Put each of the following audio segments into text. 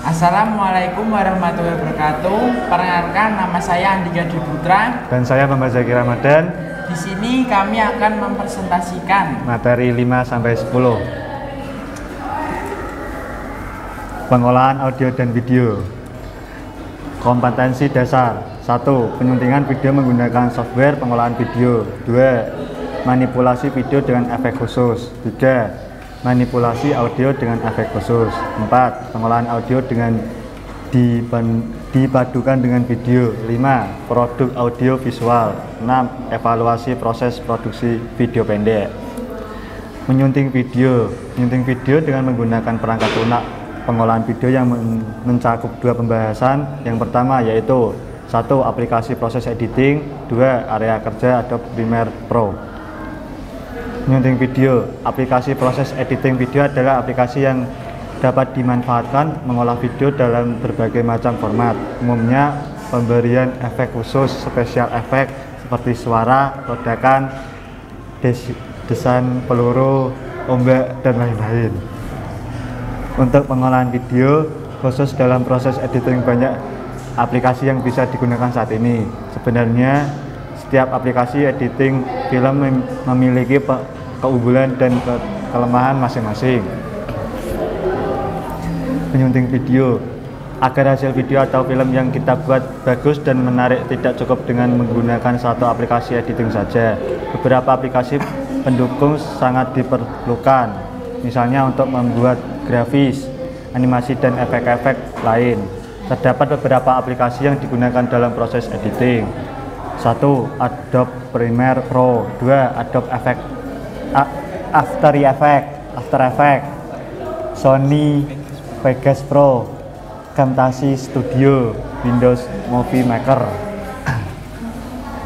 Assalamualaikum warahmatullahi wabarakatuh. Perkenalkan, nama saya Andika Dwi Putra dan saya Muhammad Zaki Ramadan. Di sini kami akan mempresentasikan materi 5-10. Pengolahan audio dan video. Kompetensi dasar. 1. Penyuntingan video menggunakan software pengolahan video. 2. Manipulasi video dengan efek khusus. 3. Manipulasi audio dengan efek khusus. 4. Pengolahan audio dengan dipadukan dengan video. 5. Produk audio visual. 6. Evaluasi proses produksi video pendek. Menyunting video. Menyunting video dengan menggunakan perangkat lunak pengolahan video yang mencakup dua pembahasan. Yang pertama yaitu 1. Aplikasi proses editing. 2. Area kerja Adobe Premiere Pro. Menyunting video. Aplikasi proses editing video adalah aplikasi yang dapat dimanfaatkan mengolah video dalam berbagai macam format. Umumnya pemberian efek khusus, spesial efek seperti suara, ledakan, desain peluru, ombak, dan lain-lain. Untuk pengolahan video khusus dalam proses editing, banyak aplikasi yang bisa digunakan saat ini. Sebenarnya setiap aplikasi editing film memiliki keunggulan dan kelemahan masing-masing. Menyunting video. Agar hasil video atau film yang kita buat bagus dan menarik, tidak cukup dengan menggunakan satu aplikasi editing saja. Beberapa aplikasi pendukung sangat diperlukan, misalnya untuk membuat grafis, animasi, dan efek-efek lain. Terdapat beberapa aplikasi yang digunakan dalam proses editing. 1. Adobe Premiere Pro. 2. Adobe After Effects, Sony Vegas Pro, Camtasia Studio, Windows Movie Maker.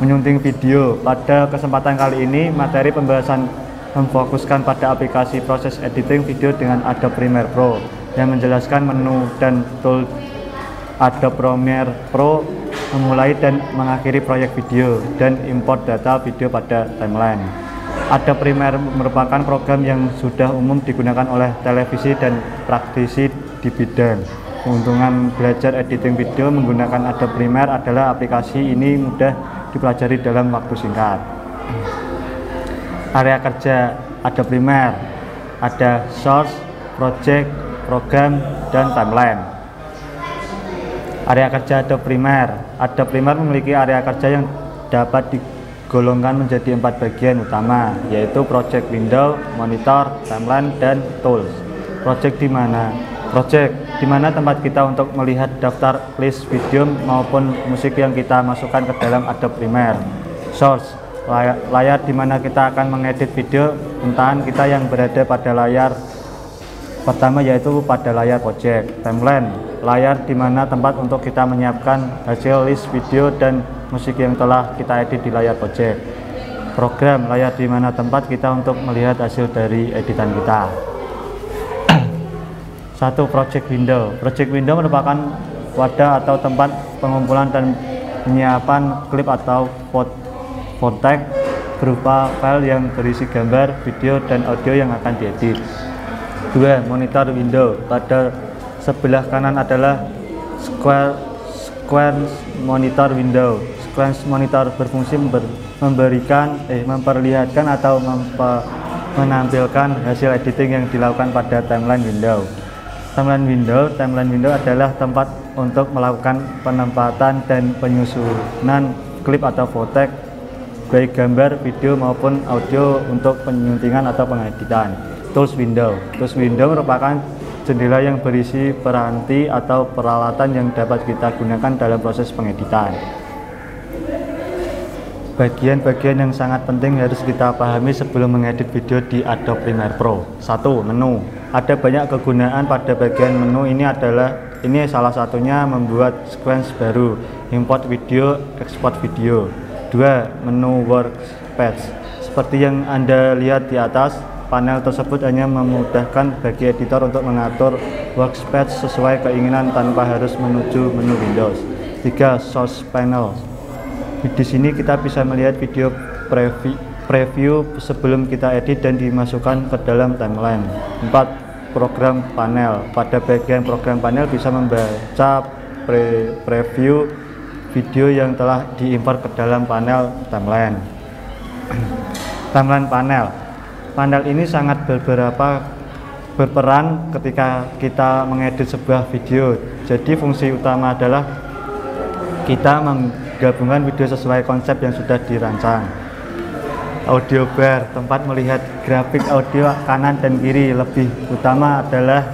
Menyunting video. Pada kesempatan kali ini, materi pembahasan memfokuskan pada aplikasi proses editing video dengan Adobe Premiere Pro yang menjelaskan menu dan tool Adobe Premiere Pro, memulai dan mengakhiri proyek video, dan import data video pada timeline. Adobe Premiere merupakan program yang sudah umum digunakan oleh televisi dan praktisi di bidang. Keuntungan belajar editing video menggunakan Adobe Premiere adalah aplikasi ini mudah dipelajari dalam waktu singkat. Area kerja Adobe Premiere ada source, project, program, dan timeline. Area kerja Adobe Premiere. Adobe Premiere memiliki area kerja yang dapat digolongkan menjadi 4 bagian utama, yaitu project window, monitor, timeline, dan tools. Project di mana tempat kita untuk melihat daftar list video maupun musik yang kita masukkan ke dalam Adobe Premiere. Source, layar di mana kita akan mengedit video entahan kita yang berada pada layar pertama, yaitu pada layar project. Timeline, layar di mana tempat untuk kita menyiapkan hasil list video dan musik yang telah kita edit di layar project. Program, layar di mana tempat kita untuk melihat hasil dari editan kita. 1. Project window. Project window merupakan wadah atau tempat pengumpulan dan penyiapan klip atau footage berupa file yang berisi gambar, video, dan audio yang akan diedit. 2. Monitor window. Pada sebelah kanan adalah sequence monitor window. Sequence monitor berfungsi memperlihatkan atau menampilkan hasil editing yang dilakukan pada timeline window. Timeline window adalah tempat untuk melakukan penempatan dan penyusunan klip atau footage, baik gambar, video, maupun audio untuk penyuntingan atau pengeditan. Tools window merupakan jendela yang berisi peranti atau peralatan yang dapat kita gunakan dalam proses pengeditan. Bagian-bagian yang sangat penting harus kita pahami sebelum mengedit video di Adobe Premiere Pro. 1. Menu. Ada banyak kegunaan pada bagian menu ini salah satunya membuat sequence baru, import video, export video. 2. Menu workspace. Seperti yang Anda lihat di atas, panel tersebut hanya memudahkan bagi editor untuk mengatur workspace sesuai keinginan tanpa harus menuju menu Windows. 3. Source panel. Di sini kita bisa melihat video preview sebelum kita edit dan dimasukkan ke dalam timeline. 4. program panel. Pada bagian program panel bisa membaca preview video yang telah diimport ke dalam panel timeline. Timeline panel. Panel ini sangat berperan ketika kita mengedit sebuah video. Jadi fungsi utama adalah kita menggabungkan video sesuai konsep yang sudah dirancang. Audio bar, tempat melihat grafik audio kanan dan kiri. Lebih utama adalah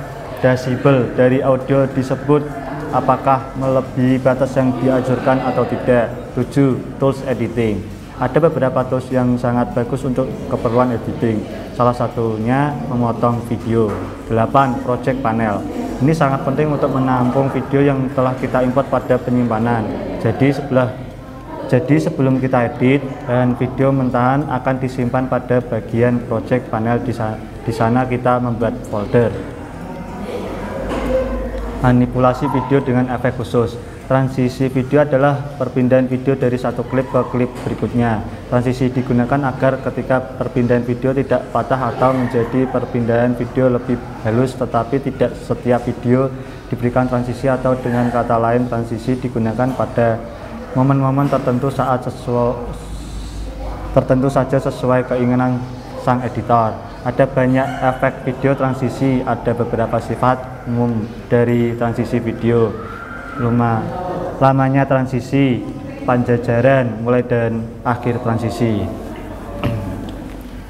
desibel dari audio disebut apakah melebihi batas yang dianjurkan atau tidak. 7. Tools editing. Ada beberapa tools yang sangat bagus untuk keperluan editing. Salah satunya memotong video. 8. Project panel. Ini sangat penting untuk menampung video yang telah kita import pada penyimpanan. Jadi sebelum kita edit, bahan video mentahan akan disimpan pada bagian project panel. Di sana kita membuat folder. Manipulasi video dengan efek khusus. Transisi video adalah perpindahan video dari satu klip ke klip berikutnya. Transisi digunakan agar ketika perpindahan video tidak patah atau menjadi perpindahan video lebih halus, tetapi tidak setiap video diberikan transisi, atau dengan kata lain transisi digunakan pada momen-momen tertentu saja sesuai keinginan sang editor. Ada banyak efek video transisi. Ada beberapa sifat umum dari transisi video. Lamanya transisi, penjajaran, mulai dan akhir transisi.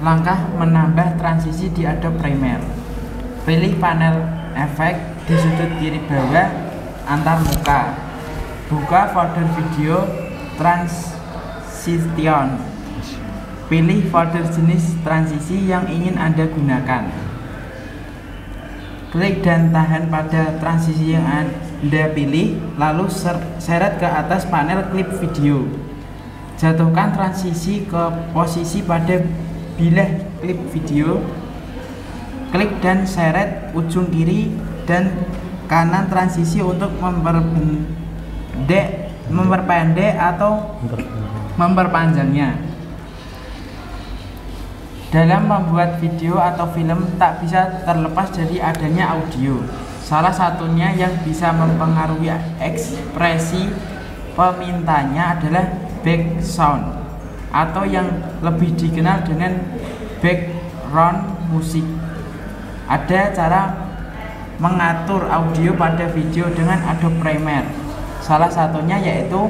Langkah menambah transisi di Adobe Premiere. Pilih panel efek di sudut kiri bawah antarmuka. Buka folder video transition. Pilih folder jenis transisi yang ingin Anda gunakan. Klik dan tahan pada transisi yang Anda pilih, lalu seret ke atas panel klip video. Jatuhkan transisi ke posisi pada bilah klip video. Klik dan seret ujung kiri dan kanan transisi untuk memperpendek atau memperpanjangnya. Dalam membuat video atau film tak bisa terlepas dari adanya audio. Salah satunya yang bisa mempengaruhi ekspresi pemintanya adalah background, atau yang lebih dikenal dengan background musik. Ada cara mengatur audio pada video dengan Adobe Premiere. Salah satunya yaitu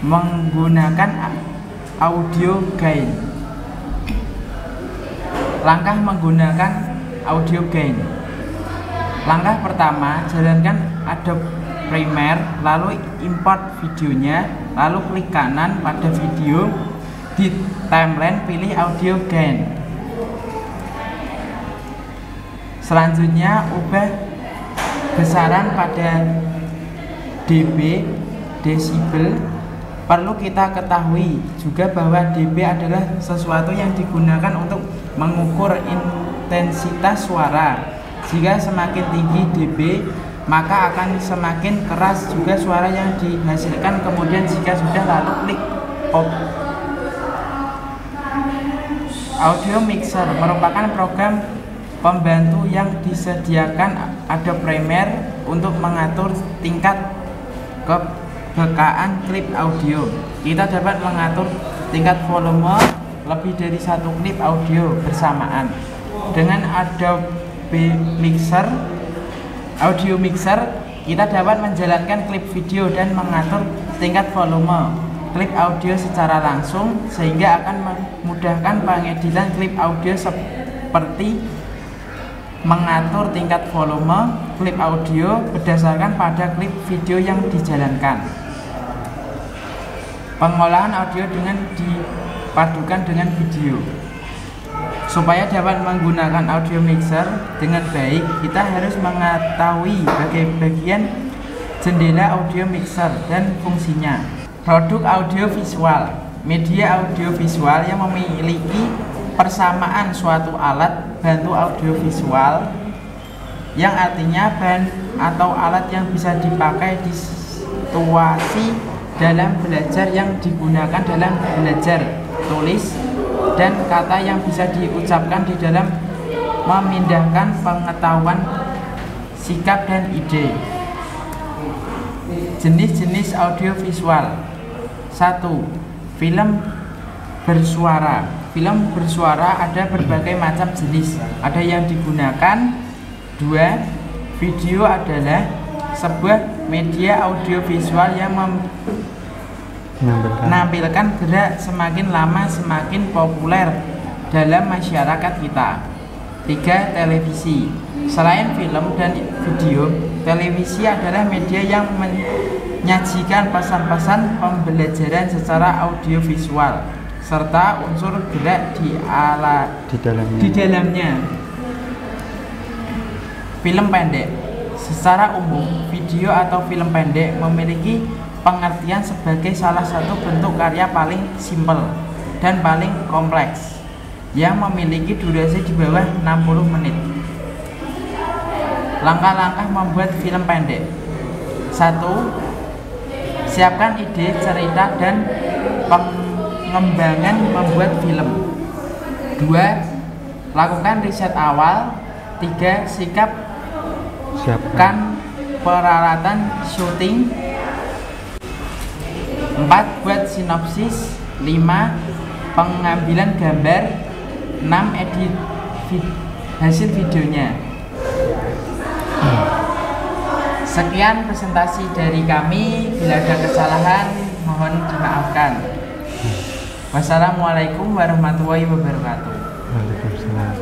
menggunakan audio gain. Langkah menggunakan audio gain. Langkah pertama, jalankan Adobe Premiere, lalu import videonya, lalu klik kanan pada video. Di timeline pilih audio gain. Selanjutnya ubah besaran pada dB, desibel. Perlu kita ketahui juga bahwa dB adalah sesuatu yang digunakan untuk mengukur intensitas suara. Jika semakin tinggi dB, maka akan semakin keras juga suara yang dihasilkan. Kemudian jika sudah, lalu klik OK. Audio Mixer merupakan program pembantu yang disediakan Adobe Premiere untuk mengatur tingkat kebekaan klip audio. Kita dapat mengatur tingkat volume lebih dari satu klip audio bersamaan. Dengan Adobe Mixer, Audio Mixer, kita dapat menjalankan klip video dan mengatur tingkat volume klip audio secara langsung, sehingga akan memudahkan pengeditan klip audio seperti mengatur tingkat volume klip audio berdasarkan pada klip video yang dijalankan. Pengolahan audio dengan dipadukan dengan video. Supaya dapat menggunakan audio mixer dengan baik, kita harus mengetahui bagian jendela audio mixer dan fungsinya. Produk audio visual, media audio visual yang memiliki persamaan suatu alat bantu audio visual, yang artinya bahan atau alat yang bisa dipakai di situasi dalam belajar yang digunakan dalam belajar, tulis, dan kata yang bisa diucapkan di dalam memindahkan pengetahuan, sikap, dan ide. Jenis-jenis audiovisual. 1. Film bersuara. Film bersuara ada berbagai macam jenis, ada yang digunakan. 2. Video adalah sebuah media audiovisual yang menampilkan gerak semakin lama semakin populer dalam masyarakat kita. 3. Televisi. Selain film dan video, televisi adalah media yang menyajikan pesan-pesan pembelajaran secara audiovisual serta unsur gerak di dalamnya. Film pendek. Secara umum, video atau film pendek memiliki pengertian sebagai salah satu bentuk karya paling simpel dan paling kompleks yang memiliki durasi di bawah 60 menit. Langkah-langkah membuat film pendek. 1. Siapkan ide, cerita, dan pengembangan membuat film. 2. Lakukan riset awal. 3. Siapkan peralatan syuting. 4. Buat sinopsis. 5. Pengambilan gambar. 6. Edit hasil videonya. Sekian presentasi dari kami. Bila ada kesalahan mohon dimaafkan. Wassalamualaikum warahmatullahi wabarakatuh. Waalaikumsalam.